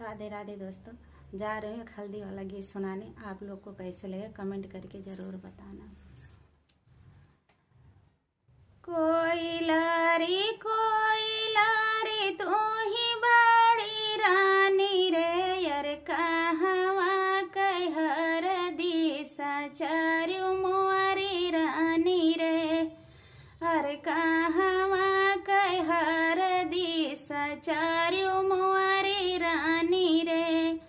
राधे राधे दोस्तों, जा रहे हैं हल्दी वाला गीत सुनाने। आप लोग को कैसे लगे कमेंट करके ज़रूर बताना। कोयलारी तू ही बड़ी रानी रे, यार कहवा कहर दिशा चारू मोरी रानी रे, अरे कहवा कहर दिशा चारू मोरी रानी रे।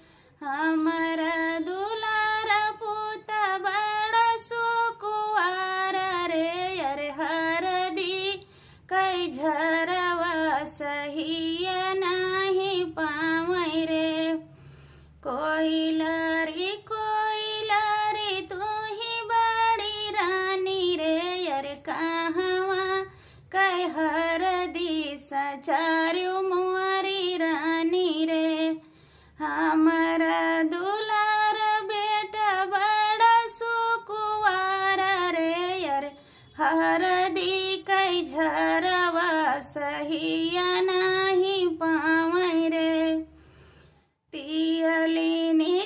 हमारा दुलारा पुत बड़ा सुकुआर रे, अरे हरदी कई झरवा सही नाही पावै रे। कोयलारी तू ही बड़ी रानी रे, अरे कहवा कहर दिशा चारू मोरी रानी रे। हमारा दुलार बेटा बड़ा सुकुआर रे, यार हरदी कई झरवा सही नाही पावै रे। तियलिनी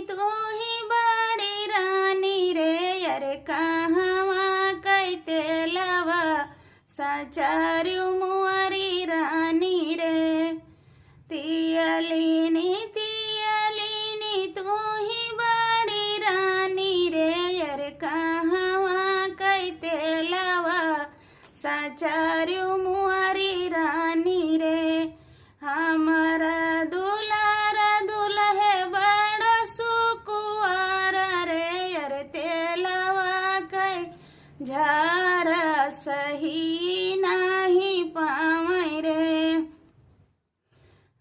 तू ही बड़ी रानी रे, यार कहवा कई तेलवा सचारू मोरी रानी रे। तियलिनी तू ही बड़ी रानी रे, यार कहवा कई तेलवा सचारू मोरी रानी रे। हमारा दुलारा दुल्हे बड़ा सुकुआर रे, यार तेलवा कई झारा सही नाही पावै रे।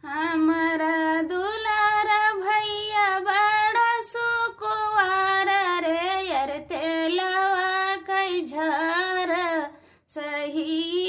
हमारा दुलारा भैया बड़ा सुकुआर रे, यार तेलवा कई झारा सही